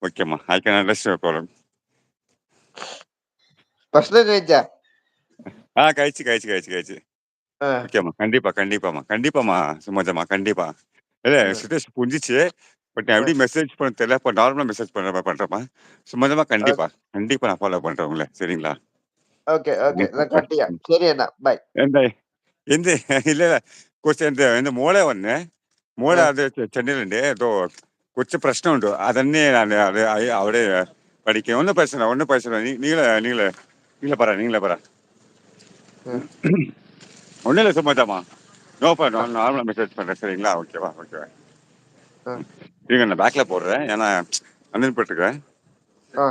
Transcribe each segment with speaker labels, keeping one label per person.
Speaker 1: ஓகேம்மா. ஐ can understand your problem.
Speaker 2: ஃபர்ஸ்ட்ல ஜெயிச்சா?
Speaker 1: கழிச்சு.
Speaker 2: ஆ.
Speaker 1: ஓகேம்மா. கண்டிப்பாம்மா சுமதிம்மா. கண்டிப்பா. இல்ல
Speaker 2: ம்.
Speaker 1: சிச்சுவேஷன் புரிஞ்சுச்சு. பட் நான்
Speaker 2: அ.
Speaker 1: எப்படி மெசேஜ் பண்ண தெரியல. இப்ப நார்மலா மெசேஜ் பண்றேம்மா. சுமதிம்மா
Speaker 2: ஓக்
Speaker 1: கண்டிப்பா நான் ஃபாலோ பண்றேன் உங்கள. சரிங்களா?
Speaker 2: ஓகே, ஓಕೆ.
Speaker 1: கண்டிப்பா.
Speaker 2: கட்டியா. சரி அண்ணா. பாய்.
Speaker 1: ಎಂದ ಎಂದ ಇಲ್ಲ కొంచెం ఎంత మూలే ఉన్నాయి మూల
Speaker 2: அ.
Speaker 1: అది చెన్నైలండి ఏదో కొంచెం ప్రశ్న ఉండు அதன்னே நான் அது அவரே படிக்க ஒன்றும் பிரச்சனை நீங்களே பரா
Speaker 2: ம்.
Speaker 1: ஒன்றும் இல்லை சும்மாதாம்மா நோப்பா
Speaker 2: அ.
Speaker 1: நான் நார்மலாக மெசேஜ் பண்ணுறேன் சரிங்களா ஓகேவா
Speaker 2: அ.
Speaker 1: இருங்க நான் பேக்கில் போடுறேன் ஏன்னா அண்ணன் போட்டுருக்கேன்
Speaker 2: ஆ.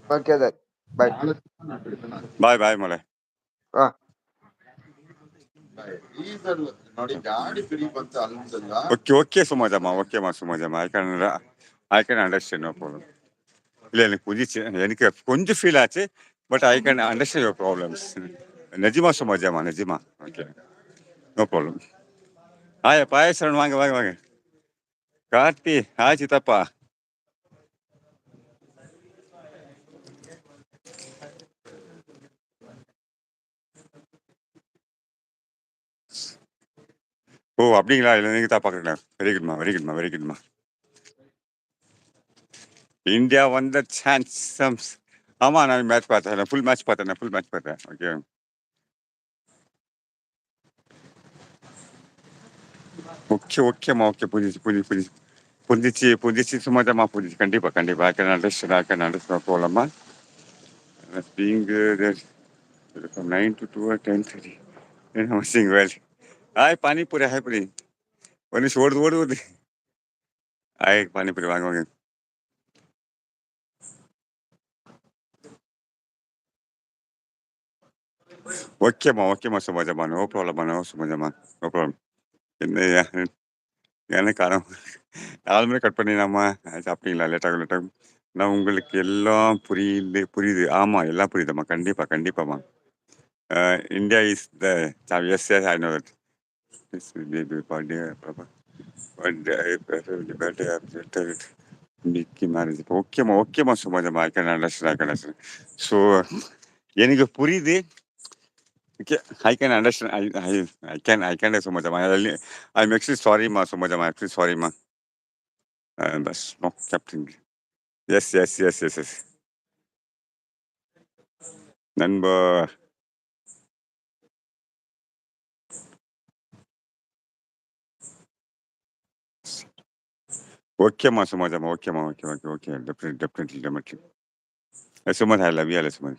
Speaker 2: Okay then. பாய்.
Speaker 1: ಬಾಯ್ ಮಳೆ
Speaker 2: ஆ.
Speaker 1: ஓகே சும்மாதாம்மா I can understand no problem இல்லை எனக்கு புரிஞ்சிச்சு எனக்கு கொஞ்சம் ஃபீல் ஆச்சு but I can understand your problems நிஜமா சும்மாஜாமா நிஜமா ஓகே நோ ப்ராப்ளம் பாயசரன் வாங்க கார்த்தி சித்தப்பா ஓ அப்படிங்களா இல்லை நீங்கள் தான் பார்க்குறீங்களா வெரி குட்மா இந்தியா வந்த சான்ஸ் ஆமாம் நான் மேட்ச் பார்த்தேன் ஃபுல் மேட்ச் பார்த்தேன் ஓகே ஓகேம்மா ஓகே புரிஞ்சிச்சு சும்மாதாம்மா புரிஞ்சிச்சு கண்டிப்பாக I can understand போகலாமா being from 9 to 2 or 10:30 I'm saying well hi panipuri ஒன்று ஓடுது ஹாய் பானிபூரி வாங்க ஓகேம்மா சும்மாதாம்மா நோ ப்ராப்ளம் நோ ப்ராப்ளம் என்ன எனக்கு 4 மணி கட் பண்ணிடலாமா சாப்பிட்டீங்களா லேட்டாகும் நான் உங்களுக்கு எல்லாம் புரியுது ஆமாம் எல்லாம் புரியுதும்மா கண்டிப்பாம்மா India is the yes I know that Mickey marriage ஓகேம்மா சும்மாதாம்மா ஐ கேன் அண்டர்ஸ்டாண்ட் ஸோ எனக்கு புரியுது okay I can understand I can சும்மாதாம்மா ஐம் எக்ஸ்ட்ரீ சாரிம்மா சும்மாதாம்மா சாரிம்மா பஸ் நோ கேப்டன் எஸ் நண்பா ஓகேம்மா சும்மாதாம்மா ஓகே டெஃபினெட்லி சும்மா ஐ லவ் யூ சும்மா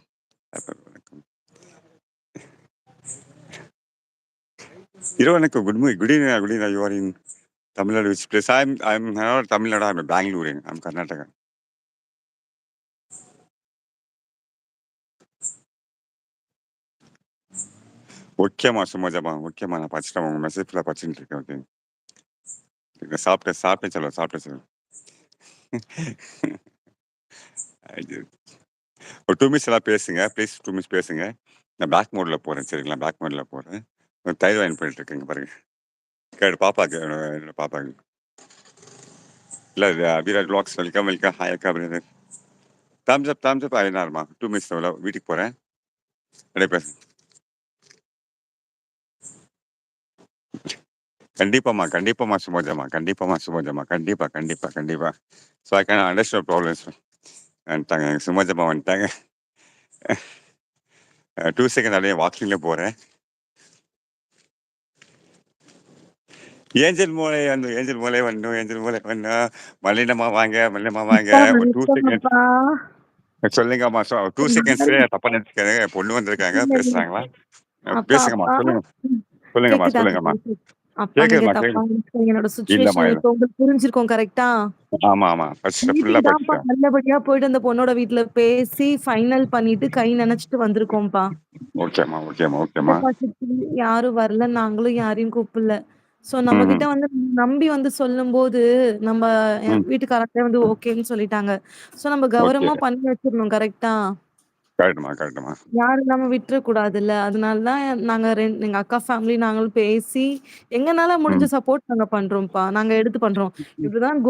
Speaker 1: Irvanaku, good evening. You are in Tamil Nadu. Which place? I'm not Tamil Nadu. I'm Bangalore. I'm Karnataka. ஓகேம்மா சும்மாதாம்மா ஓகேம்மா நான் படிச்சுட்டேன் உங்கள் மெசேஜ் ஃபுல்லாக படிச்சுட்டு இருக்கேன் ஓகே சாப்பிட்டேன் சொல்லுவேன் ஒரு 2 மினிட்ஸ் எல்லாம் பேசுங்க ப்ளீஸ் 2 மினிட்ஸ் பேசுங்க நான் பேக் மோடில் போகிறேன் சரிங்களா பேக் மோடில் போகிறேன் தயிர் வாங்கி போயிட்டு இருக்கேங்க பாருங்க கேடு பாப்பாக்கு என்னோட பாப்பாக்கு இல்லை விராட் பிளாக்ஸ் வெல்கம் ஹாய் அக்கா அப்படின்னு தாம்ஸ் அப் ஆயினாருமா 2 மினிட்ஸ் வீட்டுக்கு போகிறேன் அப்படியே பேசுங்க கண்டிப்பாம்மா சுமோஜம்மா கண்டிப்பா so I can understand problems வந்துட்டாங்க எங்கள் சுமோஜம்மா வந்துட்டாங்க 2 செகண்ட் அப்படியே வாக்கிங்ல போகிறேன் ஏஞ்சல் மூளை வந்து மல்லினம்மா வாங்க
Speaker 3: அப்பா
Speaker 1: ஒரு 2 செகண்ட்
Speaker 3: வணக்கம்ப்பா.
Speaker 1: சொல்லுங்கம்மா 2 செகண்ட்ஸ் தப்பா நினைச்சுக்காங்க பொண்ணு வந்திருக்காங்க
Speaker 3: இல்ல, இல்ல.
Speaker 1: பேசுறாங்களா
Speaker 3: அப்பா,
Speaker 1: பேசுங்கம்மா
Speaker 3: அப்பா. கேக்குதா?
Speaker 1: சொல்லுங்கம்மா
Speaker 3: அப்பா நீங்க
Speaker 1: கேக்குதுமா
Speaker 3: தப்பா நினைச்சுக்காதீங்க. என்னோட
Speaker 1: இல்லம்மா
Speaker 3: சிச்சுவேஷன்
Speaker 1: இல்ல
Speaker 3: இப்ப உங்களுக்கு புரிஞ்சிருக்கும் கரெக்ட்டா?
Speaker 1: ஆமா படிச்சுட்டேன்
Speaker 3: வீட்டுக்கு
Speaker 1: ஃபுல்லா
Speaker 3: தான்ப்பா
Speaker 1: படிச்சுட்டேன்
Speaker 3: நல்லபடியா போயிட்டு அந்த பொண்ணோட வீட்ல பேசி ஃபைனல் பண்ணிட்டு கை நனைச்சிட்டு வந்திருக்கோம்ப்பா.
Speaker 1: ஓகேம்மா
Speaker 3: இந்த பட்சத்துல யாரும் வரல. நாங்களும் யாரையும் கூப்பிடல. சோ நம்ம
Speaker 1: ம்
Speaker 3: கிட்ட வந்து நம்பி வந்து சொல்லும்போது, நம்ம என்
Speaker 1: ம்
Speaker 3: வீட்டுக்காரங்களே வந்து ஓகேன்னு சொல்லிட்டாங்க. சோ நம்ம
Speaker 1: ஓகே
Speaker 3: கௌரவமா பண்ணி வச்சிரணும் கரெக்ட்டா?
Speaker 1: கரெக்டுமா
Speaker 3: யாரும் இல்லாம விட்டுறக்கூடாதுல்ல. அதனால தான் நாங்க எங்க அக்கா ஃபேமிலி நாங்களும் பேசி, எங்கனால
Speaker 1: ம்
Speaker 3: முடிஞ்ச சப்போர்ட் நாங்க பண்றோம்ப்பா. நாங்க எடுத்து பண்றோம். இப்படிதான்